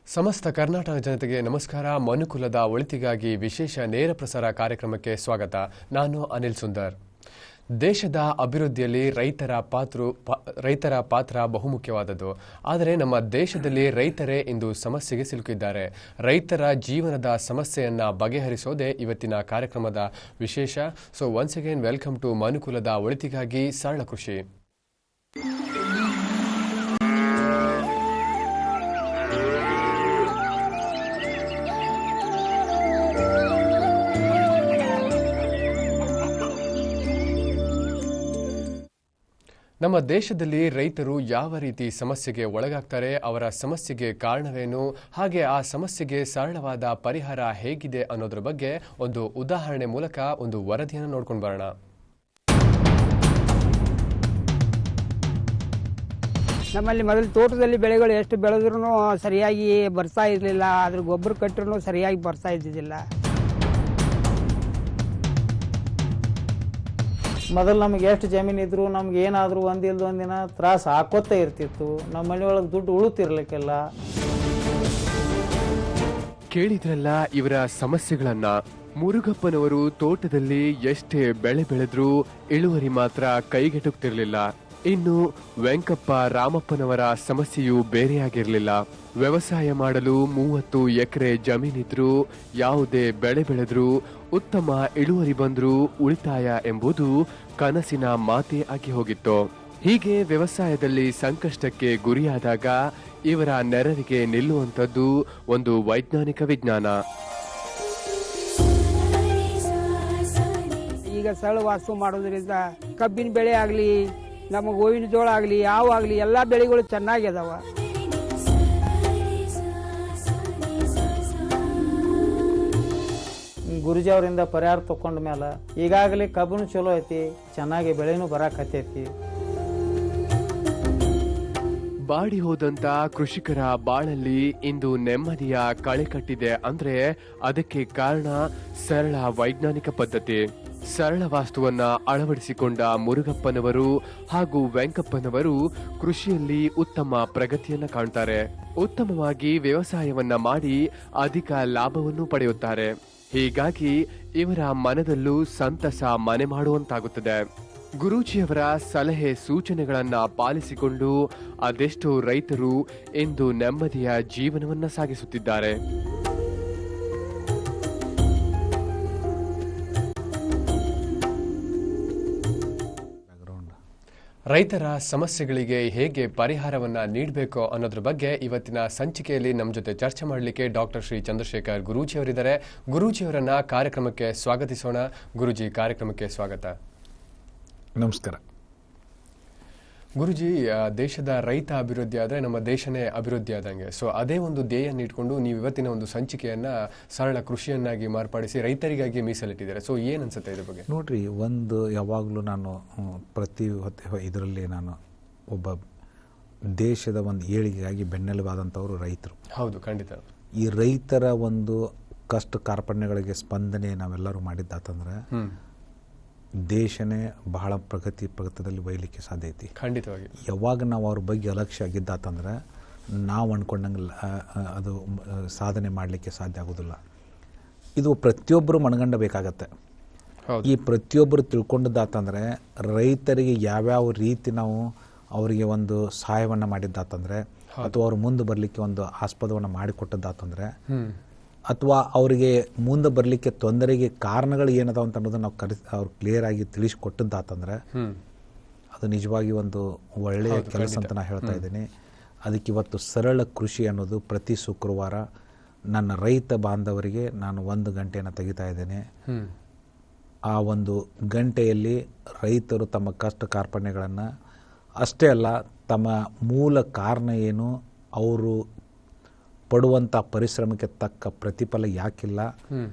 ಸಮಸ್ತ ಕರ್ನಾಟಕ ಜನತೆಗೆ ನಮಸ್ಕಾರ. ಮನುಕುಲದ ಒಳಿತಿಗಾಗಿ ವಿಶೇಷ ನೇರ ಪ್ರಸಾರ ಕಾರ್ಯಕ್ರಮಕ್ಕೆ ಸ್ವಾಗತ. ನಾನು ಅನಿಲ್ ಸುಂದರ್. ದೇಶದ ಅಭಿವೃದ್ಧಿಯಲ್ಲಿ ರೈತರ ಪಾತ್ರ ಬಹುಮುಖ್ಯವಾದದ್ದು. ಆದರೆ ನಮ್ಮ ದೇಶದಲ್ಲಿ ರೈತರೇ ಇಂದು ಸಮಸ್ಯೆಗೆ ಸಿಲುಕಿದ್ದಾರೆ. ರೈತರ ಜೀವನದ ಸಮಸ್ಯೆಯನ್ನು ಬಗೆಹರಿಸೋದೇ ಇವತ್ತಿನ ಕಾರ್ಯಕ್ರಮದ ವಿಶೇಷ. So once again welcome to ಮನುಕುಲದ ಒಳಿತಿಗಾಗಿ ಸರಳ ಕೃಷಿ. ನಮ್ಮ ದೇಶದಲ್ಲಿ ರೈತರು ಯಾವ ರೀತಿ ಸಮಸ್ಯೆಗೆ ಒಳಗಾಗ್ತಾರೆ, ಅವರ ಸಮಸ್ಯೆಗೆ ಕಾರಣವೇನು, ಹಾಗೆ ಆ ಸಮಸ್ಯೆಗೆ ಸರಳವಾದ ಪರಿಹಾರ ಹೇಗಿದೆ ಅನ್ನೋದ್ರ ಬಗ್ಗೆ ಒಂದು ಉದಾಹರಣೆ ಮೂಲಕ ಒಂದು ವರದಿಯನ್ನು ನೋಡ್ಕೊಂಡು ಬರೋಣ. ನಮ್ಮಲ್ಲಿ ಮೊದಲು ತೋಟದಲ್ಲಿ ಬೆಳೆಗಳು ಎಷ್ಟು ಬೆಳೆದ್ರೂ ಸರಿಯಾಗಿ ಬರ್ತಾ ಇರಲಿಲ್ಲ. ಅದ್ರ ಗೊಬ್ಬರ ಕಟ್ಟರೂ ಸರಿಯಾಗಿ ಬರ್ತಾ ಇದ್ದಿದ್ದಿಲ್ಲ. ಮೊದಲು ನಮ್ಗೆ ಎಷ್ಟು ಜಮೀನು ಇದ್ರು ನಮ್ಗೆ ಏನಾದರೂ ಒಂದಿನ ತ್ರಾಸ ಹಾಕೋತಾ ಇರ್ತಿತ್ತು. ನಮ್ಮ ಮನೆಯೊಳಗೆ ದುಡ್ಡು ಉಳುತ್ತಿರ್ಲಿಕ್ಕೆಲ್ಲ. ಕೇಳಿದ್ರಲ್ಲ ಇವರ ಸಮಸ್ಯೆಗಳನ್ನ. ಮುರುಗಪ್ಪನವರು ತೋಟದಲ್ಲಿ ಎಷ್ಟೇ ಬೆಳೆ ಬೆಳೆದ್ರೂ ಇಳುವರಿ ಮಾತ್ರ ಕೈಗೆಟುಕ್ತಿರ್ಲಿಲ್ಲ. ಇನ್ನು ವೆಂಕಪ್ಪ ರಾಮಪ್ಪನವರ ಸಮಸ್ಯೆಯೂ ಬೇರೆಯಾಗಿರ್ಲಿಲ್ಲ. ವ್ಯವಸಾಯ ಮಾಡಲು 30 ಎಕರೆ ಜಮೀನಿದ್ರು, ಯಾವುದೇ ಬೆಳೆ ಬೆಳೆದ್ರೂ ಉತ್ತಮ ಇಳುವರಿ ಬಂದ್ರೂ ಉಳಿತಾಯ ಎಂಬುದು ಕನಸಿನ ಮಾತೇ ಆಗಿ ಹೋಗಿತ್ತು. ಹೀಗೆ ವ್ಯವಸಾಯದಲ್ಲಿ ಸಂಕಷ್ಟಕ್ಕೆ ಗುರಿಯಾದಾಗ ಇವರ ನೆರವಿಗೆ ನಿಲ್ಲುವಂಥದ್ದು ಒಂದು ವೈಜ್ಞಾನಿಕ ವಿಜ್ಞಾನ. ಈಗ ಸರಳ ವಾಸ್ತು ಮಾಡೋದ್ರಿಂದ ಕಬ್ಬಿನ ಬೆಳೆ ಆಗಲಿ, ನಮಗೆ ಗೋವಿನ ಜೋಳ ಆಗಲಿ, ಯಾವಾಗಲಿ ಎಲ್ಲ ಬೆಳೆಗಳು ಚೆನ್ನಾಗಿ ಅದಾವ. ಗುರುಜಿ ಅವರಿಂದ ಪರಿಹಾರ ತಕೊಂಡ ಮೇಲೆ ಈಗಾಗಲೇ ಕಬ್ಬನು ಚಲೋ ಐತಿ, ಚೆನ್ನಾಗಿ ಬೆಳೆನೂ ಬರಾಕತ್ತೈತಿ. ಬಾಡಿ ಹೋದಂತ ಕೃಷಿಕರ ಬಾಳಲ್ಲಿ ಇಂದು ನೆಮ್ಮದಿಯ ಕಳೆ ಕಟ್ಟಿದೆ ಅಂದ್ರೆ ಅದಕ್ಕೆ ಕಾರಣ ಸರಳ ವೈಜ್ಞಾನಿಕ ಪದ್ಧತಿ. ಸರಳ ವಾಸ್ತುವನ್ನ ಅಳವಡಿಸಿಕೊಂಡ ಮುರುಗಪ್ಪನವರು ಹಾಗೂ ವೆಂಕಪ್ಪನವರು ಕೃಷಿಯಲ್ಲಿ ಉತ್ತಮ ಪ್ರಗತಿಯನ್ನ ಕಾಣ್ತಾರೆ. ಉತ್ತಮವಾಗಿ ವ್ಯವಸಾಯವನ್ನ ಮಾಡಿ ಅಧಿಕ ಲಾಭವನ್ನು ಪಡೆಯುತ್ತಾರೆ. ಹೀಗಾಗಿ ಇವರ ಮನದಲ್ಲೂ ಸಂತಸ ಮನೆ ಮಾಡುವಂತಾಗುತ್ತದೆ. ಗುರೂಜಿಯವರ ಸಲಹೆ ಸೂಚನೆಗಳನ್ನ ಪಾಲಿಸಿಕೊಂಡು ಅದೆಷ್ಟೋ ರೈತರು ಇಂದು ನೆಮ್ಮದಿಯ ಜೀವನವನ್ನ ಸಾಗಿಸುತ್ತಿದ್ದಾರೆ. ರೈತರ ಸಮಸ್ಯೆಗಳಿಗೆ ಹೇಗೆ ಪರಿಹಾರವನ್ನ ನೀಡಬೇಕು ಅನ್ನೋದ್ರ ಬಗ್ಗೆ ಇವತ್ತಿನ ಸಂಚಿಕೆಯಲ್ಲಿ ನಮ್ಮ ಜೊತೆ ಚರ್ಚೆ ಮಾಡಲಿಕ್ಕೆ ಡಾಕ್ಟರ್ ಶ್ರೀ ಚಂದ್ರಶೇಖರ್ ಗುರೂಜಿ ಅವರಿದ್ದಾರೆ. ಗುರೂಜಿಯವರನ್ನ ಕಾರ್ಯಕ್ರಮಕ್ಕೆ ಸ್ವಾಗತಿಸೋಣ. ಗುರೂಜಿ, ಕಾರ್ಯಕ್ರಮಕ್ಕೆ ಸ್ವಾಗತ. ನಮಸ್ಕಾರ. ಗುರುಜಿ, ದೇಶದ ರೈತ ಅಭಿವೃದ್ಧಿ ಆದರೆ ನಮ್ಮ ದೇಶನೇ ಅಭಿವೃದ್ಧಿ ಆದಂಗೆ. ಸೊ ಅದೇ ಒಂದು ಧ್ಯೇಯ ಇಟ್ಕೊಂಡು ನೀವು ಇವತ್ತಿನ ಒಂದು ಸಂಚಿಕೆಯನ್ನ ಸರಳ ಕೃಷಿಯನ್ನಾಗಿ ಮಾರ್ಪಡಿಸಿ ರೈತರಿಗಾಗಿ ಮೀಸಲಿಟ್ಟಿದ್ದಾರೆ. ಸೊ ಏನ್ ಅನ್ಸುತ್ತೆ ಇದ್ರ ಬಗ್ಗೆ? ನೋಡ್ರಿ, ಒಂದು ಯಾವಾಗಲೂ ನಾನು ಪ್ರತಿ ಇದರಲ್ಲಿ ನಾನು ಒಬ್ಬ ದೇಶದ ಒಂದು ಏಳಿಗೆಗಾಗಿ ಬೆನ್ನೆಲುಬಾದಂಥವರು ರೈತರು. ಹೌದು, ಖಂಡಿತ. ಈ ರೈತರ ಒಂದು ಕಷ್ಟ ಕಾರ್ಪಣ್ಯಗಳಿಗೆ ಸ್ಪಂದನೆ ನಾವೆಲ್ಲರೂ ಮಾಡಿದ್ದಾತಂದ್ರೆ ದೇಶನೇ ಬಹಳ ಪ್ರಗತಿದಲ್ಲಿ ಒಯ್ಯಲಿಕ್ಕೆ ಸಾಧ್ಯ ಐತಿ. ಖಂಡಿತವಾಗಿ. ಯಾವಾಗ ನಾವು ಅವ್ರ ಬಗ್ಗೆ ಅಲಕ್ಷ್ಯ ಆಗಿದ್ದಾತಂದ್ರೆ ನಾವು ಅಂದ್ಕೊಂಡಂಗೆ ಅದು ಸಾಧನೆ ಮಾಡಲಿಕ್ಕೆ ಸಾಧ್ಯ ಆಗೋದಿಲ್ಲ. ಇದು ಪ್ರತಿಯೊಬ್ಬರು ಮನಗಂಡಬೇಕಾಗತ್ತೆ. ಈ ಪ್ರತಿಯೊಬ್ಬರು ತಿಳ್ಕೊಂಡದ್ದಾತಂದರೆ ರೈತರಿಗೆ ಯಾವ್ಯಾವ ರೀತಿ ನಾವು ಅವರಿಗೆ ಒಂದು ಸಹಾಯವನ್ನು ಮಾಡಿದ್ದಾತಂದರೆ ಅಥವಾ ಅವ್ರು ಮುಂದೆ ಬರಲಿಕ್ಕೆ ಒಂದು ಆಸ್ಪದವನ್ನು ಮಾಡಿಕೊಟ್ಟದ್ದಾತಂದರೆ ಅಥವಾ ಅವರಿಗೆ ಮುಂದೆ ಬರಲಿಕ್ಕೆ ತೊಂದರೆಗೆ ಕಾರಣಗಳು ಏನದಾವ ಅಂತ ಅನ್ನೋದನ್ನು ನಾವು ಅವ್ರು ಕ್ಲಿಯರ್ ಆಗಿ ತಿಳಿಸಿಕೊಟ್ಟದ್ದಾತಂದ್ರೆ ಅದು ನಿಜವಾಗಿ ಒಂದು ಒಳ್ಳೆಯ ಕೆಲಸ ಅಂತ ನಾನು ಹೇಳ್ತಾ ಇದ್ದೀನಿ. ಅದಕ್ಕೆ ಇವತ್ತು ಸರಳ ಕೃಷಿ ಅನ್ನೋದು ಪ್ರತಿ ಶುಕ್ರವಾರ ನನ್ನ ರೈತ ಬಾಂಧವರಿಗೆ ನಾನು 1 ಗಂಟೆಯನ್ನು ತೆಗಿತಾ ಇದ್ದೇನೆ. ಆ 1 ಗಂಟೆಯಲ್ಲಿ ರೈತರು ತಮ್ಮ ಕಷ್ಟ ಕಾರ್ಪಣ್ಯಗಳನ್ನು ಅಷ್ಟೇ ಅಲ್ಲ, ತಮ್ಮ ಮೂಲ ಕಾರಣ ಏನು, ಅವರು ಪಡುವಂಥ ಪರಿಶ್ರಮಕ್ಕೆ ತಕ್ಕ ಪ್ರತಿಫಲ ಯಾಕಿಲ್ಲ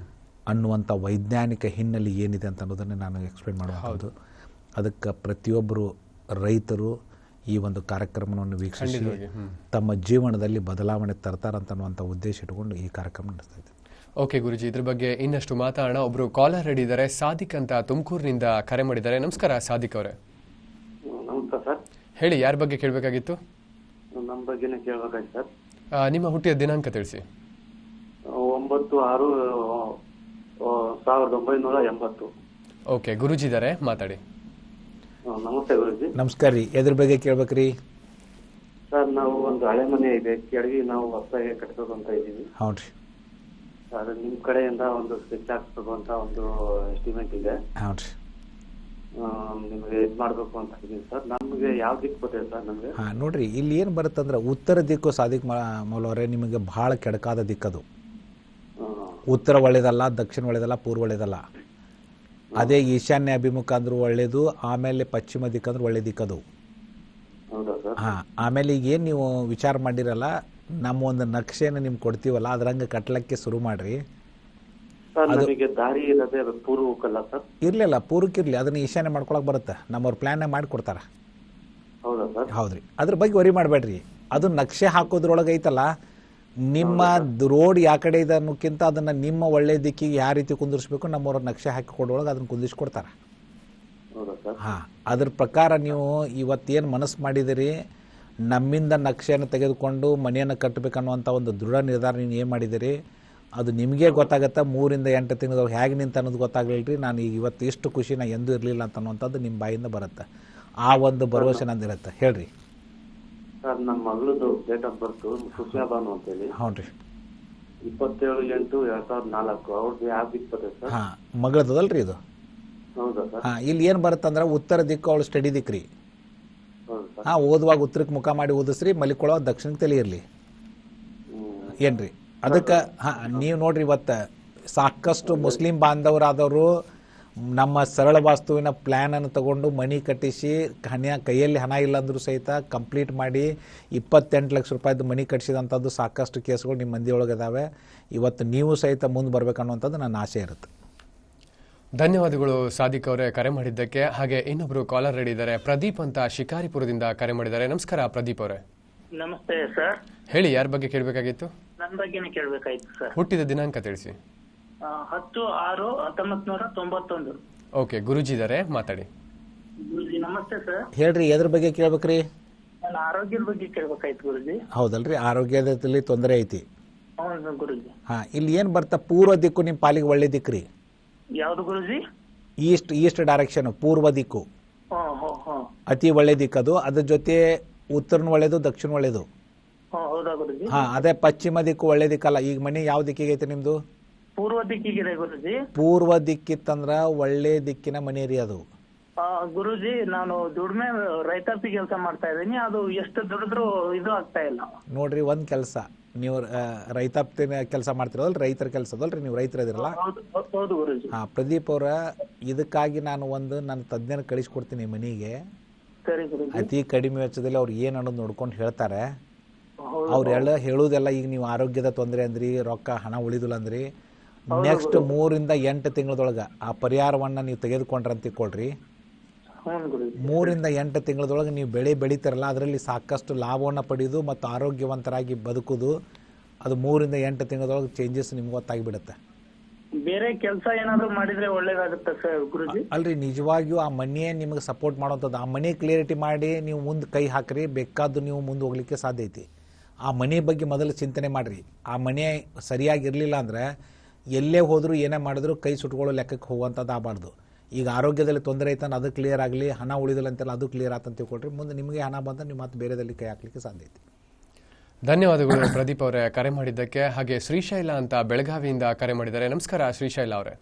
ಅನ್ನುವಂಥ ವೈಜ್ಞಾನಿಕ ಹಿನ್ನೆಲೆ ಏನಿದೆ ಅಂತ ಅನ್ನೋದನ್ನೇ ನಾನು ಎಕ್ಸ್ಪ್ಲೇನ್ ಮಾಡುವಂಥದ್ದು. ಅದಕ್ಕೆ ಪ್ರತಿಯೊಬ್ಬರು ರೈತರು ಈ ಒಂದು ಕಾರ್ಯಕ್ರಮವನ್ನು ವೀಕ್ಷಿಸಿ ತಮ್ಮ ಜೀವನದಲ್ಲಿ ಬದಲಾವಣೆ ತರ್ತಾರಂತ ಅನ್ನುವಂಥ ಉದ್ದೇಶ ಇಟ್ಟುಕೊಂಡು ಈ ಕಾರ್ಯಕ್ರಮ ನಡೆಸ್ತಾ ಇದ್ದೇವೆ. ಓಕೆ ಗುರುಜಿ, ಇದ್ರ ಬಗ್ಗೆ ಇನ್ನಷ್ಟು ಮಾತಾಡೋಣ. ಒಬ್ರು ಕಾಲರ್ ರೆಡಿ ಇದ್ದಾರೆ. ಸಾದಿಕ್ ಅಂತ ತುಮಕೂರಿನಿಂದ ಕರೆ ಮಾಡಿದ್ದಾರೆ. ನಮಸ್ಕಾರ ಸಾದಿಕ್ ಅವರೇ. ನಮಸ್ಕಾರ ಸರ್. ಹೇಳಿ, ಯಾರ ಬಗ್ಗೆ ಕೇಳಬೇಕಾಗಿತ್ತು? ನಮ್ಮ ಬಗ್ಗೆನೇ ಕೇಳಬೇಕಾಯ್ತು ಸರ್. ನಿಮ್ಮ ಹುಟ್ಟಿದ ದಿನಾಂಕ ತಿಳಿಸಿ. 9/6/1980. ಓಕೆ, ಗುರುಜಿ ಇದ್ದಾರೆ, ಮಾತಾಡಿ. ನಮಸ್ತೆ ಗುರುಜಿ. ನಮಸ್ಕಾರ ರೀ. ಎದ್ರ ಬಗ್ಗೆ ಕೇಳ್ಬೇಕ್ರಿ? ಸರ್, ನಾವು ಒಂದು ಹಳೆ ಮನೆ ಇದೆ, ಕೆಳಗೆ ನಾವು ಹೊಸದಾಗಿ ಕಟ್ಬೇಕು ಅಂತ ಇದ್ದೀವಿ. ಹ್ಞೂ ರೀ. ಸರ್, ನಿಮ್ ಕಡೆಯಿಂದ ಒಂದು ಸ್ಕೆಚ್ ಹಾಕ್ಬೇಕು ಅಂತ ಒಂದು ಎಸ್ಟಿಮೇಟ್ ಇದೆ. ಹ್ಞೂ ರೀ. ನಿಮ್ಗೆ ಇದು ಮಾಡ್ಬೇಕು ಅಂತ ಇದ್ದೀನಿ ಸರ್. ನಮ್ಗೆ ಯಾವ ದಿಕ್ಕು ಬರ್ತದೆ ಸರ್? ನಮ್ಗೆ ನೋಡ್ರಿ, ಇಲ್ಲಿ ಏನು ಬರುತ್ತಂದ್ರೆ ಉತ್ತರ ದಿಕ್ಕು ಸಾದಿಕ್ ಮೌಲವರೇ ನಿಮಗೆ ಭಾಳ ಕೆಡಕಾದ ದಿಕ್ಕದು. ಉತ್ತರ ಒಳ್ಳೇದಲ್ಲ, ದಕ್ಷಿಣ ಒಳ್ಳೇದಲ್ಲ, ಪೂರ್ವ ಒಳ್ಳೇದಲ್ಲ. ಅದೇ ಈಶಾನ್ಯ ಅಭಿಮುಖ ಅಂದ್ರೂ ಒಳ್ಳೇದು, ಆಮೇಲೆ ಪಶ್ಚಿಮ ದಿಕ್ಕಂದ್ರೆ ಒಳ್ಳೆ ದಿಕ್ಕದು. ಹೌದಾ ಸರ್? ಆಮೇಲೆ ಈಗೇನು ನೀವು ವಿಚಾರ ಮಾಡಿರಲ್ಲ, ನಮ್ಮ ಒಂದು ನಕ್ಷೆಯನ್ನು ನಿಮ್ಗೆ ಕೊಡ್ತೀವಲ್ಲ, ಅದ್ರಂಗೆ ಕಟ್ಲಕ್ಕೆ ಶುರು ಮಾಡ್ರಿ. ಸರ್, ನಮಗೆ ದಾರಿ ಇರೋದೇ ಪೂರ್ವಕ್ಕಲ್ಲ ಸರ್? ಇರಲಿಲ್ಲ, ಪೂರ್ವಕ್ಕಿರಲಿ, ಅದನ್ನು ಈಶಾನ್ಯ ಮಾಡ್ಕೊಳಕ್ಕೆ ಬರುತ್ತೆ. ನಮ್ಮವ್ರ ಪ್ಲ್ಯಾನ್ ಮಾಡಿಕೊಡ್ತಾರೆ. ಹೌದಾ ಸರ್? ಹೌದ್ರಿ. ಅದ್ರ ಬಗ್ಗೆ ವರಿ ಮಾಡಬೇಡ್ರಿ. ಅದು ನಕ್ಷೆ ಹಾಕೋದ್ರೊಳಗೆ ಐತಲ್ಲ, ನಿಮ್ಮ ರೋಡ್ ಯಾ ಕಡೆ ಇದೆ ಅನ್ನೋಕ್ಕಿಂತ ಅದನ್ನು ನಿಮ್ಮ ಒಳ್ಳೆ ದಿಕ್ಕಿಗೆ ಯಾವ ರೀತಿ ಕುಂದಿರ್ಸ್ಬೇಕು ನಮ್ಮವ್ರ ನಕ್ಷೆ ಹಾಕಿ ಕೊಡೋಳಗೆ ಅದನ್ನು ಕುಂದಿಸ್ಕೊಡ್ತಾರೆ. ಅದ್ರ ಪ್ರಕಾರ ನೀವು ಇವತ್ತೇನು ಮನಸ್ಸು ಮಾಡಿದಿರಿ, ನಮ್ಮಿಂದ ನಕ್ಷೆಯನ್ನು ತೆಗೆದುಕೊಂಡು ಮನೆಯನ್ನು ಕಟ್ಟಬೇಕನ್ನುವಂಥ ಒಂದು ದೃಢ ನಿರ್ಧಾರ ನೀವು ಏನು ಮಾಡಿದಿರಿ, ಅದು ನಿಮಗೆ ಗೊತ್ತಾಗತ್ತೆ. 3 ರಿಂದ 8 ತಿಂಗಳು ಹೇಗೆ ನಿಂತ ಅನ್ನೋದು ಗೊತ್ತಾಗಲಿಲ್ಲ. ನಾನು ಈಗ ಇವತ್ತು ಇಷ್ಟು ಖುಷಿ ನಾ ಎಂದೂ ಇರಲಿಲ್ಲ ಅಂತ ಅನ್ನುವಂಥದ್ದು ನಿಮ್ಮ ಬಾಯಿಂದ ಬರುತ್ತೆ. ಆ ಒಂದು ಭರವಸೆ ನಂದಿರುತ್ತೆ. ಹೇಳ್ರಿ. ಸರ್, ನಮ್ಮ ಮಗಳದು date of birth Sushma Banu ಅಂತೇಳಿ. ಹ್ಞೂ ರೀ. 27/8/2004. ಅವ್ರದ್ದು ಯಾವ ದಿಕ್ಕು ಬರ್ತದೆ ಸರ್? ಮಗಳದಲ್ರಿ ಇದು? ಹೌದಾ ಸರ್? ಇಲ್ಲಿ ಏನು ಬರುತ್ತಂದ್ರೆ ಉತ್ತರ ದಿಕ್ಕು ಅವಳು ಸ್ಟಡಿ ದಿಕ್ಕು ರೀ. ಹೌದು ಸರ್. ಓದುವಾಗ ಉತ್ತರಕ್ಕೆ ಮುಖ ಮಾಡಿ ಓದಿಸ್ರಿ, ಮಲಿಕೊಳ್ಳೋ ದಕ್ಷಿಣಕ್ಕೆ ತಲೆ ಇರಲಿ. ಏನ್ರಿ? ಅದಕ್ಕೆ ನೀವು ನೋಡ್ರಿ, ಇವತ್ತು ಸಾಕಷ್ಟು ಮುಸ್ಲಿಂ ಬಾಂಧವರಾದವರು ನಮ್ಮ ಸರಳ ವಾಸ್ತುವಿನ ಪ್ಲ್ಯಾನನ್ನು ತಗೊಂಡು ಮನೆ ಕಟ್ಟಿಸಿ ಕೈಯಲ್ಲಿ ಹಣ ಇಲ್ಲ ಅಂದರೂ ಸಹಿತ ಕಂಪ್ಲೀಟ್ ಮಾಡಿ 28 ಲಕ್ಷ ರೂಪಾಯಿದು ಮನೆ ಕಟ್ಟಿಸಿದಂಥದ್ದು ಸಾಕಷ್ಟು ಕೇಸ್ಗಳು ನಿಮ್ಮ ಮಂದಿಯೊಳಗೆ ಇದ್ದಾವೆ. ಇವತ್ತು ನೀವು ಸಹಿತ ಮುಂದೆ ಬರಬೇಕನ್ನುವಂಥದ್ದು ನನ್ನ ಆಸೆ ಇರುತ್ತೆ. ಧನ್ಯವಾದಗಳು ಸಾದಿಕ್ ಅವರೇ ಕರೆ ಮಾಡಿದ್ದಕ್ಕೆ. ಹಾಗೆ ಇನ್ನೊಬ್ರು ಕಾಲರ್ ರೆಡಿ ಇದ್ದಾರೆ, ಪ್ರದೀಪ್ ಅಂತ ಶಿಕಾರಿಪುರದಿಂದ ಕರೆ ಮಾಡಿದ್ದಾರೆ. ನಮಸ್ಕಾರ ಪ್ರದೀಪ್ ಅವರೇ. ನಮಸ್ತೆ ಸರ್. ಹೇಳಿ, ಯಾರ ಬಗ್ಗೆ ಕೇಳಬೇಕಾಗಿತ್ತು? ನನ್ನ ಬಗ್ಗೆನೇ ಕೇಳಬೇಕಾಯ್ತು ಸರ್. ಹುಟ್ಟಿದ ದಿನಾಂಕ ತಿಳಿಸಿ. 10/6/1991. ಓಕೆ, ಗುರುಜಿ ಇದ್ದಾರೆ, ಮಾತಾಡಿ. ಗುರುಜಿ ನಮಸ್ತೆ ಸರ್. ಹೇಳ್ರಿ, ಎದ್ರ ಬಗ್ಗೆ ಕೇಳ್ಬೇಕ್ರಿ? ನನ್ನ ಆರೋಗ್ಯದ ಬಗ್ಗೆ ಕೇಳಬೇಕಾಯ್ತು ಗುರುಜಿ. ಹೌದಲ್ರಿ, ಆರೋಗ್ಯದಲ್ಲಿ ತೊಂದರೆ ಐತಿ. ಹೌದು ಗುರುಜಿ. ಇಲ್ಲಿ ಏನು ಬರ್ತಾ, ಪೂರ್ವ ದಿಕ್ಕು ನಿಮ್ಮ ಪಾಲಿಗೆ ಒಳ್ಳೆ ದಿಕ್ಕು ರೀ. ಯಾವ್ದು ಗುರುಜಿ? ಈಸ್ಟ್ ಡೈರೆಕ್ಷನ್, ಪೂರ್ವ ದಿಕ್ಕು ಅತಿ ಒಳ್ಳೆ ದಿಕ್ಕದು. ಅದ್ರ ಜೊತೆ ಉತ್ತರನೂ ಒಳ್ಳೇದು, ದಕ್ಷಿಣ ಒಳ್ಳೇದು. ಹೌದಾ ಗುರುಜಿ? ಅದೇ ಪಶ್ಚಿಮ ದಿಕ್ಕು ಒಳ್ಳೆ ದಿಕ್ಕಲ್ಲ. ಈಗ ಮನೆ ಯಾವ ದಿಕ್ಕಿಗೆ ಐತೆ ನಿಮ್ದು? ಪೂರ್ವ ದಿಕ್ಕಿಗಿದೆ ಗುರುಜಿ. ಪೂರ್ವ ದಿಕ್ಕಿತ್ತಂದ್ರ ಒಳ್ಳೆ ದಿಕ್ಕಿನ ಮನೆ ರೀ ಅದು. ಗುರುಜಿ, ನಾನು ದುಡಿಮೆ ರೈತಾಪಿ ಕೆಲಸ ಮಾಡ್ತಾ ಇದ್ದೀನಿ. ಅದು ಎಷ್ಟು ದುಡಿದ್ರು ಇದು ಆಗ್ತಾ ಇಲ್ಲ ನೋಡ್ರಿ. ಒಂದ್ ಕೆಲಸ, ನೀವು ರೈತಾಪಿನ ಕೆಲಸ ಮಾಡ್ತಿರೋದಲ್ಲ, ರೈತರ ಕೆಲಸ ಅದಲ್ರಿ, ನೀವು ರೈತರದಿರಲ್ಲ. ಪ್ರದೀಪ್ ಅವರ, ಇದಕ್ಕಾಗಿ ನಾನು ನನ್ನ ತಜ್ಞನ ಕಳಿಸ್ಕೊಡ್ತೀನಿ ಮನೆಗೆ. ಅತಿ ಕಡಿಮೆ ವೆಚ್ಚದಲ್ಲಿ ಅವ್ರು ಏನ್ ಅನ್ನೋದು ನೋಡ್ಕೊಂಡು ಹೇಳ್ತಾರೆ. ಅವ್ರೆಲ್ಲ ಹೇಳುವುದೆಲ್ಲ, ಈಗ ನೀವು ಆರೋಗ್ಯದ ತೊಂದರೆ ಅಂದ್ರಿ, ರೊಕ್ಕ ಹಣ ಉಳಿದಿಲ್ಲ ಅಂದ್ರಿ, ನೆಕ್ಸ್ಟ್ 3 ರಿಂದ 8 ತಿಂಗಳದೊಳಗೆ ಆ ಪರಿಹಾರವನ್ನ ನೀವು ತೆಗೆದುಕೊಂಡ್ರೆ ಅಂತ ತಿಳ್ಕೊಳ್ರಿ. 3 ರಿಂದ 8 ತಿಂಗಳದೊಳಗೆ ನೀವು ಬೆಳೆ ಬೆಳೀತಾರಲ್ಲ, ಅದರಲ್ಲಿ ಸಾಕಷ್ಟು ಲಾಭವನ್ನು ಪಡೆಯೋದು ಮತ್ತು ಆರೋಗ್ಯವಂತರಾಗಿ ಬದುಕುದು, ಅದು 3 ರಿಂದ 8 ತಿಂಗಳದೊಳಗೆ ಚೇಂಜಸ್ ನಿಮ್ಗೆ ಗೊತ್ತಾಗಿಬಿಡುತ್ತೆ. ಬೇರೆ ಕೆಲಸ ಏನಾದ್ರು ಮಾಡಿದ್ರೆ ಒಳ್ಳೇದಾಗುತ್ತೆ ಸರ್ ಗುರುಜಿ? ಅಲ್ರಿ, ನಿಜವಾಗಿಯೂ ಆ ಮನೆಯೇ ನಿಮಗೆ ಸಪೋರ್ಟ್ ಮಾಡುವಂಥದ್ದು. ಆ ಮನೆ ಕ್ಲಿಯರಿಟಿ ಮಾಡಿ ನೀವು ಮುಂದೆ ಕೈ ಹಾಕ್ರಿ, ಬೇಕಾದ್ದು ನೀವು ಮುಂದೆ ಹೋಗ್ಲಿಕ್ಕೆ ಸಾಧ್ಯ ಐತಿ. ಆ ಮನೆ ಬಗ್ಗೆ ಮೊದಲು ಚಿಂತನೆ ಮಾಡಿರಿ. ಆ ಮನೆ ಸರಿಯಾಗಿರಲಿಲ್ಲ ಅಂದರೆ ಎಲ್ಲೇ ಹೋದರೂ ಏನೇ ಮಾಡಿದ್ರು ಕೈ ಸುಟ್ಕೊಳ್ಳೋ ಲೆಕ್ಕಕ್ಕೆ ಹೋಗುವಂಥದ್ದು ಆಗಬಾರ್ದು. ಈಗ ಆರೋಗ್ಯದಲ್ಲಿ ತೊಂದರೆ ಐತಂದ್ರೆ ಅದು ಕ್ಲಿಯರ್ ಆಗಲಿ, ಹಣ ಉಳಿದಿಲ್ಲ ಅಂತೆಲ್ಲ ಅದು ಕ್ಲಿಯರ್ ಆತಂತ ತಿಳ್ಕೊಳ್ರಿ. ಮುಂದೆ ನಿಮಗೆ ಹಣ ಬಂದರೆ ನೀವು ಮತ್ತೆ ಬೇರೆದಲ್ಲಿ ಕೈ ಹಾಕ್ಲಿಕ್ಕೆ ಸಾಧ್ಯ ಐತಿ. ಧನ್ಯವಾದಗಳು ಪ್ರದೀಪ್ ಅವರೇ ಕರೆ ಮಾಡಿದ್ದಕ್ಕೆ. ಹಾಗೆ ಶ್ರೀಶೈಲ ಅಂತ ಬೆಳಗಾವಿಯಿಂದ ಕರೆ ಮಾಡಿದ್ದಾರೆ. ನಮಸ್ಕಾರ ಶ್ರೀಶೈಲ ಅವರೇ.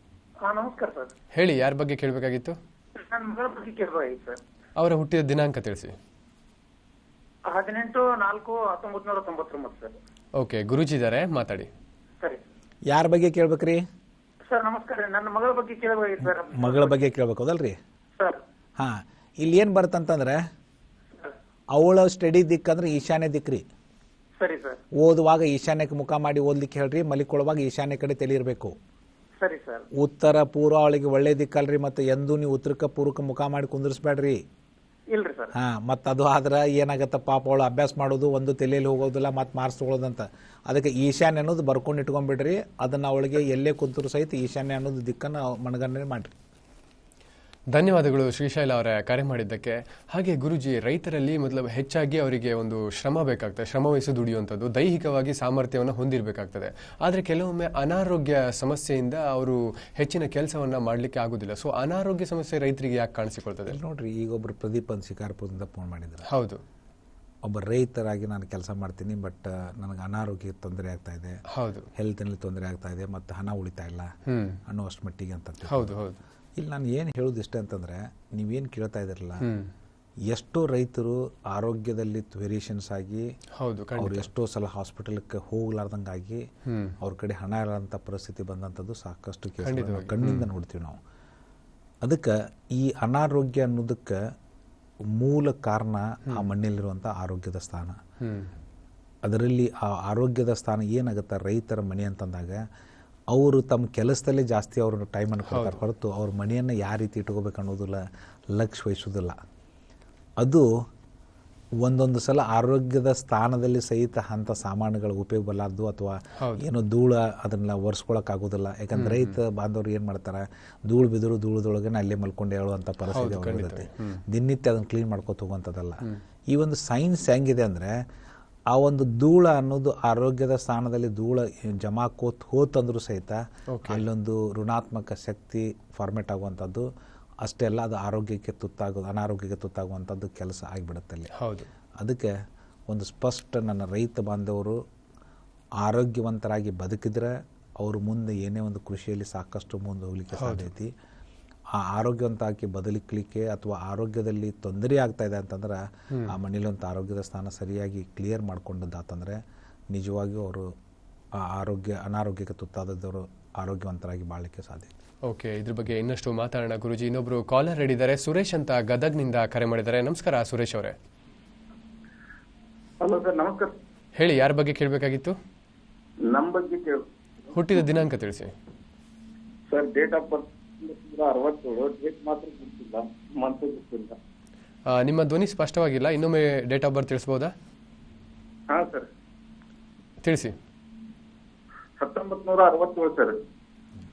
ನಮಸ್ಕಾರ ಸರ್. ಹೇಳಿ, ಯಾರ ಬಗ್ಗೆ ಕೇಳಬೇಕಾಗಿತ್ತು? ನನ್ನ ಮಗಳ ಬಗ್ಗೆ ಕೇಳಬೇಕಾಗಿತ್ತು ಸರ್. ಅವರ ಹುಟ್ಟಿದ ದಿನಾಂಕ ತಿಳಿಸಿ. 18/4/1999 ಸರ್. ಓಕೆ, ಗುರುಜಿ ಇದ್ದಾರೆ, ಮಾತಾಡಿ. ಸರಿ. ಯಾರ ಬಗ್ಗೆ ಕೇಳ್ಬೇಕ್ರಿ? ಸರ್ ನಮಸ್ಕಾರ, ನನ್ನ ಮಗಳ ಬಗ್ಗೆ ಕೇಳಬೇಕಾಗಿತ್ತು ಸರ್. ಮಗಳ ಬಗ್ಗೆ ಕೇಳ್ಬೇಕು ಅದಲ್ರಿ ಸರ್? ಇಲ್ಲಿ ಏನು ಬರುತ್ತಂತಂದ್ರೆ, ಅವಳ ಸ್ಟಡಿ ದಿಕ್ಕಂದ್ರೆ ಈಶಾನ್ಯ ದಿಕ್ಕ್ರಿ. ಸರಿ ಸರ್. ಓದುವಾಗ ಈಶಾನ್ಯಕ್ಕೆ ಮುಖ ಮಾಡಿ ಓದ್ಲಿಕ್ಕೆ ಹೇಳ್ರಿ, ಮಲಿಕೊಳ್ಳುವಾಗ ಈಶಾನ್ಯ ಕಡೆ ತಲೆ ಇರಬೇಕು. ಸರಿ ಸರ್. ಉತ್ತರ ಪೂರ್ವ ಅವಳಿಗೆ ಒಳ್ಳೆ ದಿಕ್ಕಲ್ರಿ, ಮತ್ತೆ ಎಂದೂ ನೀವು ಉತ್ತರಕ್ಕೆ ಪೂರ್ವಕ್ಕೆ ಮುಖ ಮಾಡಿ ಕುಂದಿರಿಸ್ಬೇಡ್ರಿ. ಇಲ್ರಿ ಸರ್. ಮತ್ತು ಅದು ಆದ್ರೆ ಏನಾಗತ್ತೆ, ಪಾಪ ಅವಳು ಅಭ್ಯಾಸ ಮಾಡೋದು ಒಂದು ತಲೆಯಲ್ಲಿ ಹೋಗೋದಿಲ್ಲ, ಮತ್ತು ಮಾರ್ಕ್ಸ್ ತಗೊಳ್ಳೋದಂತ. ಅದಕ್ಕೆ ಈಶಾನ್ಯ ಅನ್ನೋದು ಬರ್ಕೊಂಡು ಇಟ್ಕೊಂಡ್ಬಿಡ್ರಿ. ಅದನ್ನು ಅವಳಿಗೆ ಎಲ್ಲೇ ಕುಂತರು ಸಹಿತ ಈಶಾನ್ಯ ಅನ್ನೋದು ದಿಕ್ಕನ್ನು ಮನಗಣನೆ ಮಾಡಿರಿ. ಧನ್ಯವಾದಗಳು ಶ್ರೀಶೈಲ ಅವರೇ ಕರೆ ಮಾಡಿದ್ದಕ್ಕೆ. ಹಾಗೆ ಗುರುಜಿ, ರೈತರಲ್ಲಿ ಮೊದಲು ಹೆಚ್ಚಾಗಿ ಅವರಿಗೆ ಒಂದು ಶ್ರಮ ಬೇಕಾಗ್ತದೆ, ಶ್ರಮವಹಿಸಿ ದುಡಿಯುವಂಥದ್ದು, ದೈಹಿಕವಾಗಿ ಸಾಮರ್ಥ್ಯವನ್ನು ಹೊಂದಿರಬೇಕಾಗ್ತದೆ. ಆದರೆ ಕೆಲವೊಮ್ಮೆ ಅನಾರೋಗ್ಯ ಸಮಸ್ಯೆಯಿಂದ ಅವರು ಹೆಚ್ಚಿನ ಕೆಲಸವನ್ನು ಮಾಡಲಿಕ್ಕೆ ಆಗೋದಿಲ್ಲ. ಸೊ ಅನಾರೋಗ್ಯ ಸಮಸ್ಯೆ ರೈತರಿಗೆ ಯಾಕೆ ಕಾಣಿಸಿಕೊಳ್ತದೆ? ನೋಡ್ರಿ, ಈಗ ಒಬ್ಬರು ಪ್ರದೀಪ್ ಅಂತ ಶಿಕಾರ್ಪುರದಿಂದ ಫೋನ್ ಮಾಡಿದ್ರು. ಹೌದು, ಒಬ್ಬ ರೈತರಾಗಿ ನಾನು ಕೆಲಸ ಮಾಡ್ತೀನಿ, ಬಟ್ ನನಗೆ ಅನಾರೋಗ್ಯ ತೊಂದರೆ ಆಗ್ತಾ ಇದೆ, ಹೌದು, ಹೆಲ್ತ್ನಲ್ಲಿ ತೊಂದರೆ ಆಗ್ತಾ ಇದೆ, ಮತ್ತು ಹಣ ಉಳಿತಾ ಇಲ್ಲ ಅನ್ನೋಷ್ಟು ಮಟ್ಟಿಗೆ ಅಂತ. ಹೌದು ಹೌದು. ಇಲ್ಲಿ ನಾನು ಏನು ಹೇಳೋದು ಇಷ್ಟ ಅಂತಂದರೆ, ನೀವೇನು ಕೇಳ್ತಾ ಇದ್ದೀರಲ್ಲ, ಎಷ್ಟೋ ರೈತರು ಆರೋಗ್ಯದಲ್ಲಿ ವೇರಿಯೇಷನ್ಸ್ ಆಗಿ ಅವ್ರು ಎಷ್ಟೋ ಸಲ ಹಾಸ್ಪಿಟಲ್ಗೆ ಹೋಗ್ಲಾರ್ದಂಗಾಗಿ ಅವ್ರ ಕಡೆ ಹಣ ಇರೋಂಥ ಪರಿಸ್ಥಿತಿ ಬಂದಂಥದ್ದು ಸಾಕಷ್ಟು ಕೇಸ್ ಕಣ್ಣಿಂದ ನೋಡ್ತೀವಿ ನಾವು. ಅದಕ್ಕೆ ಈ ಅನಾರೋಗ್ಯ ಅನ್ನೋದಕ್ಕೆ ಮೂಲ ಕಾರಣ ಆ ಮಣ್ಣಲ್ಲಿರುವಂಥ ಆರೋಗ್ಯದ ಸ್ಥಾನ. ಅದರಲ್ಲಿ ಆ ಆರೋಗ್ಯದ ಸ್ಥಾನ ಏನಾಗುತ್ತೆ, ರೈತರ ಮನೆ ಅಂತಂದಾಗ ಅವರು ತಮ್ಮ ಕೆಲಸದಲ್ಲೇ ಜಾಸ್ತಿ ಅವ್ರ ಟೈಮನ್ನು ಕೊಡ್ತಾರೆ ಹೊರತು ಅವ್ರ ಮನೆಯನ್ನು ಯಾವ ರೀತಿ ಇಟ್ಕೋಬೇಕು ಅನ್ನೋದಿಲ್ಲ, ಲಕ್ಷ್ಯ ವಹಿಸೋದಿಲ್ಲ. ಅದು ಒಂದೊಂದು ಸಲ ಆರೋಗ್ಯದ ಸ್ಥಾನದಲ್ಲಿ ಸಹಿತ ಅಂಥ ಸಾಮಾನುಗಳ ಉಪಯೋಗ ಬರಲಾರ್ದು, ಅಥವಾ ಏನೋ ಧೂಳ ಅದನ್ನ ಒರೆಸ್ಕೊಳಕ್ಕಾಗೋದಿಲ್ಲ. ಯಾಕಂದ್ರೆ ರೈತ ಬಾಂಧವರು ಏನು ಮಾಡ್ತಾರೆ, ಧೂಳು ಬಿದ್ದರು ಧೂಳದೊಳಗೆ ಅಲ್ಲೇ ಮಲ್ಕೊಂಡು ಹೇಳುವಂಥ ಪರಿಸ್ಥಿತಿ ಅವ್ರಿರುತ್ತೆ. ದಿನನಿತ್ಯ ಅದನ್ನು ಕ್ಲೀನ್ ಮಾಡ್ಕೊತ ಹೋಗುವಂಥದ್ದಲ್ಲ. ಈ ಒಂದು ಸೈನ್ಸ್ ಹೆಂಗಿದೆ ಅಂದರೆ, ಆ ಒಂದು ಧೂಳ ಅನ್ನೋದು ಆರೋಗ್ಯದ ಸ್ಥಾನದಲ್ಲಿ ಧೂಳ ಹೋತಂದ್ರೂ ಸಹಿತ ಅಲ್ಲೊಂದು ಋಣಾತ್ಮಕ ಶಕ್ತಿ ಫಾರ್ಮೇಟ್ ಆಗುವಂಥದ್ದು. ಅಷ್ಟೇ ಅಲ್ಲ, ಅದು ಅನಾರೋಗ್ಯಕ್ಕೆ ತುತ್ತಾಗುವಂಥದ್ದು ಕೆಲಸ ಆಗಿಬಿಡುತ್ತೆ ಅಲ್ಲಿ. ಹೌದು. ಅದಕ್ಕೆ ಒಂದು ಸ್ಪಷ್ಟ, ನನ್ನ ರೈತ ಬಾಂಧವರು ಆರೋಗ್ಯವಂತರಾಗಿ ಬದುಕಿದ್ರೆ ಅವರು ಮುಂದೆ ಏನೇ ಒಂದು ಕೃಷಿಯಲ್ಲಿ ಸಾಕಷ್ಟು ಮುಂದೆ ಹೋಗ್ಲಿಕ್ಕೆ ಸಾಧ್ಯತೆ. ಆ ಆರೋಗ್ಯವಂತಾಗಿ ಬದಲಿಕ್ಲಿಕ್ಕೆ ಅಥವಾ ಆರೋಗ್ಯದಲ್ಲಿ ತೊಂದರೆ ಆಗ್ತಾ ಇದೆ ಅಂತಂದ್ರೆ, ಆ ಮನೇಲಂತ ಆರೋಗ್ಯದ ಸ್ಥಾನ ಸರಿಯಾಗಿ ಕ್ಲಿಯರ್ ಮಾಡ್ಕೊಂಡದ್ದಾತಂದ್ರೆ ನಿಜವಾಗಿಯೂ ಅವರು ಆ ಅನಾರೋಗ್ಯಕ್ಕೆ ತುತ್ತಾದವರು ಆರೋಗ್ಯವಂತರಾಗಿ ಬಾಳಲಿಕ್ಕೆ ಸಾಧ್ಯ. ಓಕೆ, ಇದ್ರ ಬಗ್ಗೆ ಇನ್ನಷ್ಟು ಮಾತಾಡೋಣ ಗುರುಜಿ. ಇನ್ನೊಬ್ರು ಕಾಲರ್ ರೆಡಿದ್ದಾರೆ, ಸುರೇಶ್ ಅಂತ ಗದಗ್ನಿಂದ ಕರೆ ಮಾಡಿದ್ದಾರೆ. ನಮಸ್ಕಾರ ಸುರೇಶ್ ಅವರೇ. ಹಲೋ ಸರ್, ನಮಸ್ಕಾರ. ಹೇಳಿ, ಯಾರ ಬಗ್ಗೆ ಕೇಳಬೇಕಾಗಿತ್ತು? ನಮ್ಮ ಬಗ್ಗೆ ಹುಟ್ಟಿದ ದಿನಾಂಕ ತಿಳಿಸಿ sir. Date of birth 67, date ಮಾತ್ರ ಗೊತ್ತಿಲ್ಲ, ಮಂತ್ ಗೊತ್ತಿಲ್ಲ. ನಿಮ್ಮ ಧ್ವನಿ ಸ್ಪಷ್ಟವಾಗಿಲ್ಲ, ಇನ್ನೊಮ್ಮೆ ಡೇಟ್ ಆಫ್ ಬರ್ತ್ ತಿಳಿಸಬಹುದಾ? ಹಾ ಸರ್, ತಿಳಿಸಿ. 1967 ಸರ್.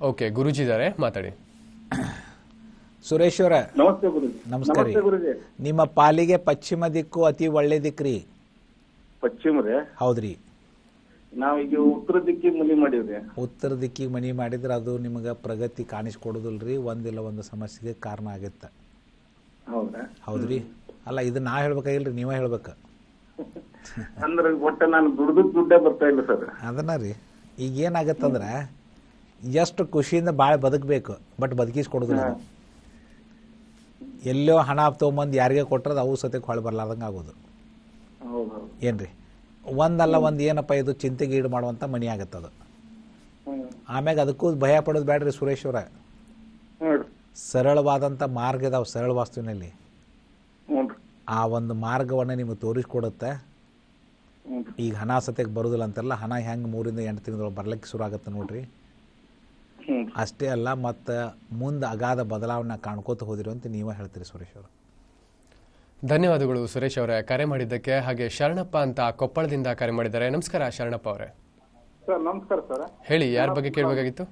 ಓಕೆ, ಗುರುಜಿ ಇದ್ದಾರೆ, ಮಾತಾಡಿ. ಸುರೇಶ್ ಅವರ ನಮಸ್ತೆ ಗುರುಜಿ. ನಮಸ್ಕಾರ ಗುರುಜಿ. ನಿಮ್ಮ ಪಾಲಿಗೆ ಪಶ್ಚಿಮ ದಿಕ್ಕು ಅತಿ ಒಳ್ಳೆ ದಿಕ್ಕ್ರಿ. ಪಶ್ಚಿಮ ರೀ? ಹೌದ್ರಿ. ನಾವೀಗ ಉತ್ತರ ದಿಕ್ಕಿಗೆ ಮನಿ ಮಾಡಿವ್ರಿ. ಉತ್ತರ ದಿಕ್ಕಿಗೆ ಮನಿ ಮಾಡಿದ್ರೆ ಅದು ನಿಮಗೆ ಪ್ರಗತಿ ಕಾಣಿಸ್ಕೊಡೋದಿಲ್ರಿ, ಒಂದಿಲ್ಲ ಒಂದು ಸಮಸ್ಯೆಗೆ ಕಾರಣ ಆಗತ್ತೆ. ಹೌದಾ? ಹೌದ್ರಿ. ಅಲ್ಲ, ಇದು ನಾ ಹೇಳ್ಬೇಕಾಗಿಲ್ರಿ, ನೀವೇ ಹೇಳ್ಬೇಕು. ಅಂದ್ರೆ ಒಟ್ಟ ನಾನು ದುಡ್ಡೇ ಬರ್ತಾ ಇಲ್ಲ ಸರ್. ಅದನ್ನ ರೀ, ಈಗ ಏನಾಗತ್ತಂದ್ರೆ, ಎಷ್ಟು ಖುಷಿಯಿಂದ ಭಾಳ ಬದುಕಬೇಕು, ಬಟ್ ಬದುಕಿಸ್ಕೊಡೋದಿಲ್ಲ. ಎಲ್ಲೋ ಹಣ ತೊಗೊಂಬಂದು ಯಾರಿಗೆ ಕೊಟ್ಟರೆ ಅವು ಸತ್ಯಕ್ಕೆ ಹೊಳೆ ಬರ್ಲಾರ್ದಂಗೆ ಆಗೋದು. ಏನ್ರಿ, ಒಂದಲ್ಲ ಒಂದು ಏನಪ್ಪ ಇದು ಚಿಂತೆಗೆ ಈಡು ಮಾಡುವಂಥ ಮನಿ ಆಗತ್ತದು. ಆಮ್ಯಾಗ ಅದಕ್ಕೂ ಭಯ ಪಡೋದು ಬೇಡ್ರಿ ಸುರೇಶ್ ಅವರ. ಸರಳವಾದಂಥ ಮಾರ್ಗ ಇದಾವೆ ಸರಳ ವಾಸ್ತುವಿನಲ್ಲಿ. ಆ ಒಂದು ಮಾರ್ಗವನ್ನು ನಿಮಗೆ ತೋರಿಸ್ಕೊಡುತ್ತೆ. ಈಗ ಹಣ ಸತ್ಯಕ್ಕೆ ಬರೋದಿಲ್ಲ ಅಂತಾರಲ್ಲ, ಹಣ ಹೆಂಗೆ 3 ರಿಂದ 8 ತಿಂಗಳೊಳಗೆ ಬರ್ಲಿಕ್ಕೆ ಶುರು ಆಗುತ್ತೆ ನೋಡ್ರಿ. ಅಷ್ಟೇ ಅಲ್ಲ, ಮತ್ತು ಮುಂದೆ ಅಗಾಧ ಬದಲಾವಣೆ ಕಾಣ್ಕೋತ ಹೋದಿರೋ ಅಂತ ನೀವೇ ಹೇಳ್ತೀರಿ ಸುರೇಶ್ ಅವರು. ಧನ್ಯವಾದಗಳು ಸುರೇಶ್ ಅವರೇ ಕರೆ ಮಾಡಿದ್ದಕ್ಕೆ. ಹಾಗೆ ಶರಣಪ್ಪ ಅಂತ ಕೊಪ್ಪಳದಿಂದ ಕರೆ ಮಾಡಿದ್ದಾರೆ. ನಮಸ್ಕಾರ ಶರಣಪ್ಪ ಅವರೇ. ಸರ್ ನಮಸ್ಕಾರ ಸರ್. ಹೇಳಿ, ಯಾರ ಬಗ್ಗೆ ಕೇಳಬೇಕಾಗಿತ್ತು?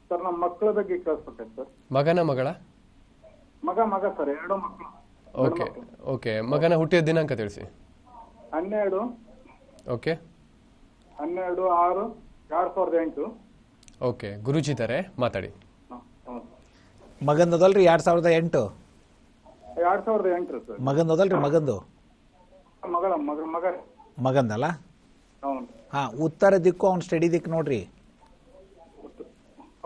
ಸರ್, ನಮ್ಮ ಮಕ್ಕಳ ಬಗ್ಗೆ ಕೇಳಿಸ್ಬೇಕು ಸರ್. ಮಗನ ಮಗಳ? ಮಗ ಸರ್, 2 ಮಕ್ಕಳು. ಓಕೆ ಓಕೆ, ಮಗನ ಹುಟ್ಟಿದ ದಿನಾಂಕ ತಿಳಿಸಿ. 12 ಓಕೆ 12/6/2008. ಓಕೆ, ಗುರುಜಿ ಇದ್ದಾರೆ, ಮಾತಾಡಿ. ಮಗಂದದಲ್ರಿ 2008? 2008 ಸರ್. ಮಗಂದದಲ್ರಿ? ಮಗಂದು ಮಗಂದಲ್ಲ? ಹಾ, ಉತ್ತರ ದಿಕ್ಕು ಅವ್ನು ಸ್ಟಡಿ ದಿಕ್ಕು ನೋಡ್ರಿ.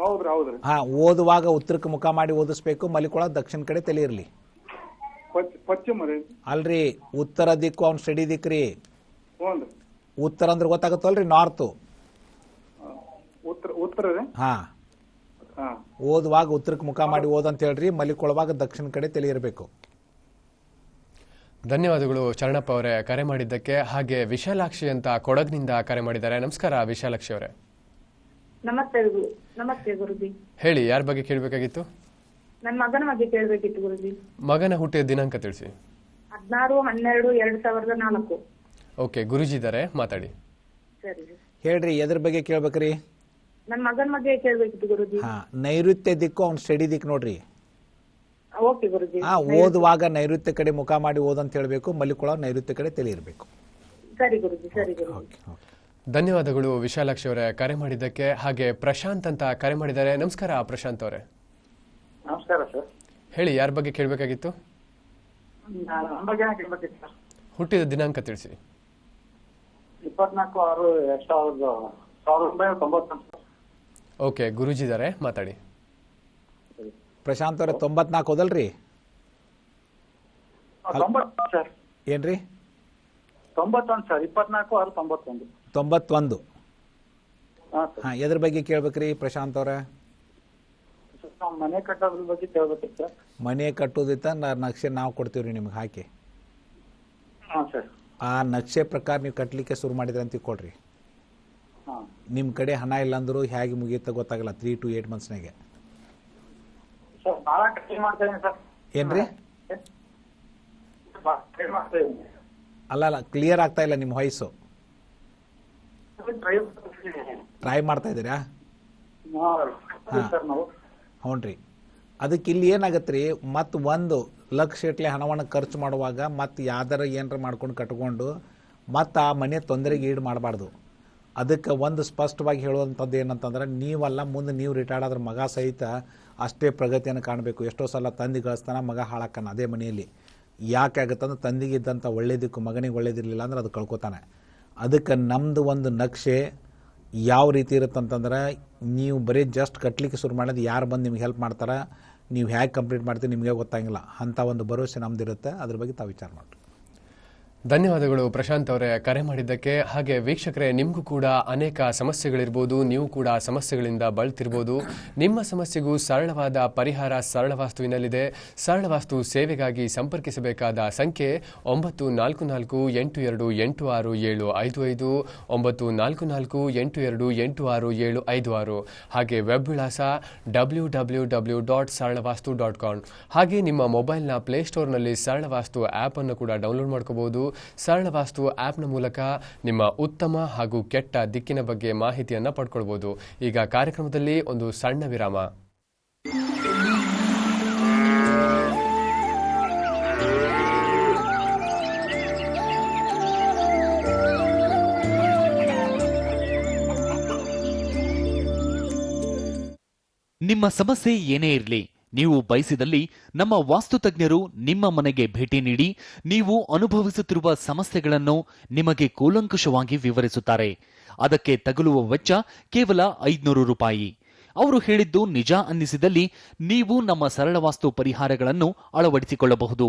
ಹೌದ್ರಿ. ಹಾ, ಓದುವಾಗ ಉತ್ತರಕ್ಕೆ ಮುಖ ಮಾಡಿ ಓದಿಸ್ಬೇಕು, ಮಲಿಕೊಳಕ್ ದಕ್ಷಿಣ ಕಡೆ ತಲೆ ಇರ್ಲಿ. ಪಶ್ಚಿಮ ರೀ? ಅಲ್ರಿ, ಉತ್ತರ ದಿಕ್ಕು ಅವ್ನು ಸ್ಟಡಿ ದಿಕ್ಕ್ರಿ. ಉತ್ತರ ಅಂದ್ರೆ ಗೊತ್ತಾಗತ್ತಲ್ರಿ, ನಾರ್ತು. ಉತ್ತರ ರೀ? ಹಾ, ಓದುವಾಗ ಉತ್ತರಕ್ಕೆ ಮುಖ ಮಾಡಿ ಓದಂತ ಹೇಳ್ರಿ, ಮಲಿಕೊಳುವಾಗ ದಕ್ಷಿಣ ಕಡೆ ತಲೆ ಇರಬೇಕು. ಧನ್ಯವಾದಗಳು ಶರಣಪ್ಪ ಅವರೇ ಕರೆ ಮಾಡಿದ್ದಕ್ಕೆ. ಹಾಗೆ ವಿಶಾಲಾಕ್ಷಿ ಅಂತ ಕೊಡಗ್ನಿಂದ ಕರೆ ಮಾಡಿದ್ದಾರೆ. ನಮಸ್ಕಾರ ವಿಶಾಲಾಕ್ಷಿ ಅವರೇ. ನಮಸ್ತೆ ಗುರುಜಿ. ಹೇಳಿ, ಯಾರ ಬಗ್ಗೆ ಕೇಳಬೇಕಾಗಿತ್ತು? ನನ್ನ ಮಗನ ಬಗ್ಗೆ ಕೇಳಬೇಕಿತ್ತು ಗುರುಜಿ. ಮಗನ ಹುಟ್ಟಿದ ದಿನಾಂಕ ತಿಳಿಸಿ. 16/12/2004. ಓಕೆ, ಗುರುಜಿ ಇದ್ದಾರೆ, ಮಾತಾಡಿ. ಸರಿ ಹೇಳ್ರಿ, ಎದ್ರ ಬಗ್ಗೆ ಕೇಳ್ಬೇಕ್ರಿ? ನನ್ನ ಮಗನ ಬಗ್ಗೆ ಕೇಳಬೇಕಿತ್ತು ಗುರುಜಿ. ಹಾ, ನೈಋತ್ಯ ದಿಕ್ಕು ಅವ್ನು ಸ್ಟಡಿ ದಿಕ್ಕು ನೋಡ್ರಿ. ಓಕೆ ಗುರುಜಿ. ಓದುವಾಗ ನೈಋತ್ಯ ಕಡೆ ಮುಖ ಮಾಡಿ ಓದಂತ ಹೇಳಬೇಕು, ಮಲ್ಲಿಕೊಳ್ಳೋ ನೈಋತ್ಯ ಕಡೆ ತಲೆ ಇರಬೇಕು. ಸರಿ ಗುರುಜಿ, ಸರಿ ಗುರುಜಿ. ಧನ್ಯವಾದಗಳು ವಿಶಾಲಾಕ್ಷಿ ಅವರೇ ಕರೆ ಮಾಡಿದ್ದಕ್ಕೆ. ಹಾಗೆ ಪ್ರಶಾಂತ್ ಅಂತ ಕರೆ ಮಾಡಿದ್ದಾರೆ. ನಮಸ್ಕಾರ ಪ್ರಶಾಂತ್ ಅವರೇ. ನಮಸ್ಕಾರ ಸರ್. ಹೇಳಿ, ಯಾರ ಬಗ್ಗೆ ಕೇಳಬೇಕಾಗಿತ್ತು? ನನ್ನ ಬಗ್ಗೆ ಕೇಳಬೇಕಿತ್ತು ಸರ್. ಹುಟ್ಟಿದ ದಿನಾಂಕ ತಿಳಿಸಿ. 24/6/1990. ಓಕೆ, ಗುರೂಜಿ ಇದ್ದಾರೆ, ಮಾತಾಡಿ. ಪ್ರಶಾಂತ್ ಅವರೇ 94 ಓದಲ್ರಿ? 90 ಸರ್. ಏನ್ರಿ? 91 ಸರ್. 24/6/91. 91. ಹಾಂ ಸರ್. ಹಾಂ, ಎದ್ರ ಬಗ್ಗೆ ಕೇಳ್ಬೇಕ್ರಿ ಪ್ರಶಾಂತ್ ಅವರೇ? ನಾವು ಮನೆ ಕಟ್ಟೋದ್ರ ಬಗ್ಗೆ ಕೇಳಬೇಕಿತ್ತು ಸರ್. ಮನೆ ಕಟ್ಟೋದಿತ್ತ ನಕ್ಷೆ ನಾವು ಕೊಡ್ತೀವ್ರಿ ನಿಮ್ಗೆ ಹಾಕಿ. ಹಾಂ ಸರ್. ಆ ನಕ್ಷೆ ಪ್ರಕಾರ ನೀವು ಕಟ್ಟಲಿಕ್ಕೆ ಶುರು ಮಾಡಿದ್ರೆ ಅಂತ ಕೊಡ್ರಿ. ಹಾಂ. ನಿಮ್ಮ ಕಡೆ ಹಣ ಇಲ್ಲಾಂದ್ರೂ ಹೇಗೆ ಮುಗಿಯುತ್ತೆ ಗೊತ್ತಾಗಲ್ಲ 3 to 8 ಮಂತ್ಸ್ನಾಗೆ. ಸರ್ ಭಾಳ ಟ್ರೈ ಮಾಡ್ತಾ ಇದ್ದೀನಿ ಸರ್. ಏನ್ರಿ? ಟ್ರೈ ಮಾಡ್ತಾ ಇದ್ದೀನಿ. ಅಲ್ಲ, ಕ್ಲಿಯರ್ ಆಗ್ತಾ ಇಲ್ಲ ನಿಮ್ಮ ವಾಯ್ಸು. ಟ್ರೈ ಮಾಡ್ತಾ ಇದ್ದೀರಾ? ಸರ್ ನಾವು. ಹ್ಞೂ ರೀ. ಅದಕ್ಕೆ ಇಲ್ಲಿ ಏನಾಗತ್ತೆ ರೀ, ಮತ್ತು 1 ಲಕ್ಷ ಇಟ್ಲೆ ಹಣವನ್ನು ಖರ್ಚು ಮಾಡುವಾಗ ಮತ್ತು ಯಾವ್ದಾರ ಏನಾರ ಮಾಡ್ಕೊಂಡು ಕಟ್ಕೊಂಡು ಮತ್ತು ಆ ಮನೆ ತೊಂದರೆಗೆ ಈಡು ಮಾಡಬಾರ್ದು. ಅದಕ್ಕೆ ಒಂದು ಸ್ಪಷ್ಟವಾಗಿ ಹೇಳುವಂಥದ್ದು ಏನಂತಂದ್ರೆ, ನೀವಲ್ಲ ಮುಂದೆ ನೀವು ರಿಟೈರ್ಡ್ ಆದ್ರೆ ಮಗ ಸಹಿತ ಅಷ್ಟೇ ಪ್ರಗತಿಯನ್ನು ಕಾಣಬೇಕು. ಎಷ್ಟೋ ಸಲ ತಂದೆ ಗಳಿಸ್ತಾನೆ, ಮಗ ಹಾಳಾಕನ ಅದೇ ಮನೆಯಲ್ಲಿ. ಯಾಕೆ ಆಗುತ್ತಂದ್ರೆ ತಂದೆಗೆ ಇದ್ದಂಥ ಒಳ್ಳೇದಕ್ಕೂ ಮಗನಿಗೆ ಒಳ್ಳೇದಿರಲಿಲ್ಲ ಅಂದ್ರೆ ಅದು ಕಳ್ಕೊತಾನೆ. ಅದಕ್ಕೆ ನಮ್ಮದು ಒಂದು ನಕ್ಷೆ ಯಾವ ರೀತಿ ಇರುತ್ತಂತಂದ್ರೆ, ನೀವು ಬರೀ ಜಸ್ಟ್ ಕಟ್ಟಲಿಕ್ಕೆ ಶುರು ಮಾಡೋದು, ಯಾರು ಬಂದು ನಿಮ್ಗೆ ಹೆಲ್ಪ್ ಮಾಡ್ತಾರೆ, ನೀವು ಹೇಗೆ ಕಂಪ್ಲೀಟ್ ಮಾಡ್ತೀರಿ ನಿಮಗೆ ಗೊತ್ತಾಗಿಲ್ಲ. ಅಂಥ ಒಂದು ಭರವಸೆ ನಮ್ದಿರುತ್ತೆ. ಅದ್ರ ಬಗ್ಗೆ ತಾವು ವಿಚಾರ ಮಾಡಿರಿ. ಧನ್ಯವಾದಗಳು ಪ್ರಶಾಂತ್ ಅವರೇ ಕರೆ ಮಾಡಿದ್ದಕ್ಕೆ. ಹಾಗೆ ವೀಕ್ಷಕರೇ, ನಿಮಗೂ ಕೂಡ ಅನೇಕ ಸಮಸ್ಯೆಗಳಿರ್ಬೋದು, ನೀವು ಕೂಡ ಸಮಸ್ಯೆಗಳಿಂದ ಬಳಲ್ತಿರ್ಬೋದು. ನಿಮ್ಮ ಸಮಸ್ಯೆಗೂ ಸರಳವಾದ ಪರಿಹಾರ ಸರಳ ವಾಸ್ತುವಿನಲ್ಲಿದೆ. ಸರಳ ವಾಸ್ತು ಸೇವೆಗಾಗಿ ಸಂಪರ್ಕಿಸಬೇಕಾದ ಸಂಖ್ಯೆ 9448286755, 9448286756. ಹಾಗೆ ವೆಬ್ ವಿಳಾಸ www.saralavastu.com. ಹಾಗೆ ನಿಮ್ಮ ಮೊಬೈಲ್ನ ಪ್ಲೇಸ್ಟೋರ್ನಲ್ಲಿ ಸರಳ ವಾಸ್ತು ಆ್ಯಪ್ ಅನ್ನು ಕೂಡ ಡೌನ್ಲೋಡ್ ಮಾಡ್ಕೋಬಹುದು. ಸರಳ ವಾಸ್ತು ಆ್ಯಪ್ನ ಮೂಲಕ ನಿಮ್ಮ ಉತ್ತಮ ಹಾಗೂ ಕೆಟ್ಟ ದಿಕ್ಕಿನ ಬಗ್ಗೆ ಮಾಹಿತಿಯನ್ನು ಪಡ್ಕೊಳ್ಬೋದು. ಈಗ ಕಾರ್ಯಕ್ರಮದಲ್ಲಿ ಒಂದು ಸಣ್ಣ ವಿರಾಮ. ನಿಮ್ಮ ಸಮಸ್ಯೆ ಏನೇ ಇರಲಿ, ನೀವು ಬಯಸಿದಲ್ಲಿ ನಮ್ಮ ವಾಸ್ತುತಜ್ಞರು ನಿಮ್ಮ ಮನೆಗೆ ಭೇಟಿ ನೀಡಿ ನೀವು ಅನುಭವಿಸುತ್ತಿರುವ ಸಮಸ್ಯೆಗಳನ್ನು ನಿಮಗೆ ಕೂಲಂಕುಷವಾಗಿ ವಿವರಿಸುತ್ತಾರೆ. ಅದಕ್ಕೆ ತಗುಲುವ ವೆಚ್ಚ ಕೇವಲ 500 ರೂಪಾಯಿ. ಅವರು ಹೇಳಿದ್ದು ನಿಜ ಅನ್ನಿಸಿದಲ್ಲಿ ನೀವು ನಮ್ಮ ಸರಳ ವಾಸ್ತು ಪರಿಹಾರಗಳನ್ನು ಅಳವಡಿಸಿಕೊಳ್ಳಬಹುದು.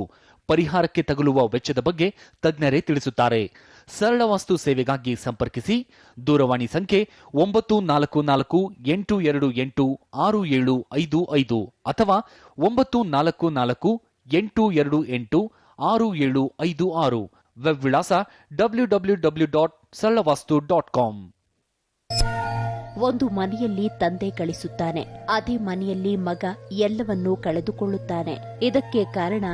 ಪರಿಹಾರಕ್ಕೆ ತಗುಲುವ ವೆಚ್ಚದ ಬಗ್ಗೆ ತಜ್ಞರೇ ತಿಳಿಸುತ್ತಾರೆ. ಸರಳ ವಾಸ್ತು ಸೇವೆಗಾಗಿ ಸಂಪರ್ಕಿಸಿ. ದೂರವಾಣಿ ಸಂಖ್ಯೆ 9448286755 ಅಥವಾ 9448286756. ವೆಬ್ ವಿಳಾಸ www.saralavastu.com. ಒಂದು ಮನೆಯಲ್ಲಿ ತಂದೆ ಗಳಿಸುತ್ತಾನೆ, ಅದೇ ಮನೆಯಲ್ಲಿ ಮಗ ಎಲ್ಲವನ್ನೂ ಕಳೆದುಕೊಳ್ಳುತ್ತಾನೆ. ಇದಕ್ಕೆ ಕಾರಣ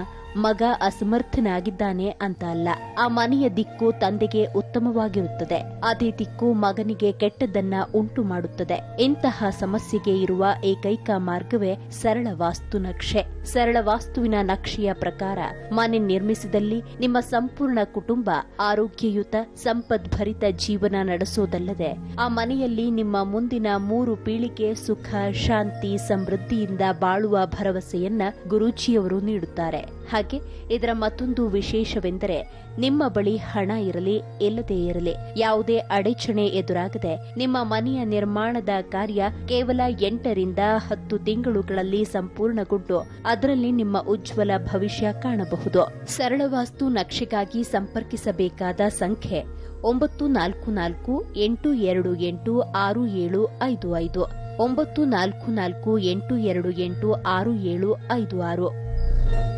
ಮಗ ಅಸಮರ್ಥನಾಗಿದ್ದಾನೆ ಅಂತ ಅಲ್ಲ. ಆ ಮನೆಯ ದಿಕ್ಕು ತಂದೆಗೆ ಉತ್ತಮವಾಗಿರುತ್ತದೆ, ಅದೇ ದಿಕ್ಕು ಮಗನಿಗೆ ಕೆಟ್ಟದ್ದನ್ನ ಉಂಟು ಮಾಡುತ್ತದೆ. ಇಂತಹ ಸಮಸ್ಯೆಗೆ ಇರುವ ಏಕೈಕ ಮಾರ್ಗವೇ ಸರಳ ವಾಸ್ತು ನಕ್ಷೆ. ಸರಳ ವಾಸ್ತುವಿನ ನಕ್ಷೆಯ ಪ್ರಕಾರ ಮನೆ ನಿರ್ಮಿಸಿದಲ್ಲಿ ನಿಮ್ಮ ಸಂಪೂರ್ಣ ಕುಟುಂಬ ಆರೋಗ್ಯಯುತ ಸಂಪದ್ಭರಿತ ಜೀವನ ನಡೆಸೋದಲ್ಲದೆ ಆ ಮನೆಯಲ್ಲಿ ನಿಮ್ಮ ಮುಂದಿನ 3 ಪೀಳಿಗೆ ಸುಖ ಶಾಂತಿ ಸಮೃದ್ಧಿಯಿಂದ ಬಾಳುವ ಭರವಸೆಯನ್ನ ಗುರೂಜಿಯವರು ನೀಡುತ್ತಾರೆ. ಹಾಗೆ ಇದರ ಮತ್ತೊಂದು ವಿಶೇಷವೆಂದರೆ, ನಿಮ್ಮ ಬಳಿ ಹಣ ಇರಲಿ ಇಲ್ಲದೇ ಇರಲಿ, ಯಾವುದೇ ಅಡಚಣೆ ಎದುರಾಗದೆ ನಿಮ್ಮ ಮನೆಯ ನಿರ್ಮಾಣದ ಕಾರ್ಯ ಕೇವಲ 8 ರಿಂದ 10 ತಿಂಗಳುಗಳಲ್ಲಿ ಸಂಪೂರ್ಣಗೊಂಡು ಅದರಲ್ಲಿ ನಿಮ್ಮ ಉಜ್ವಲ ಭವಿಷ್ಯ ಕಾಣಬಹುದು. ಸರಳ ವಾಸ್ತು ನಕ್ಷೆಗಾಗಿ ಸಂಪರ್ಕಿಸಬೇಕಾದ ಸಂಖ್ಯೆ 9448286755, 9448286756.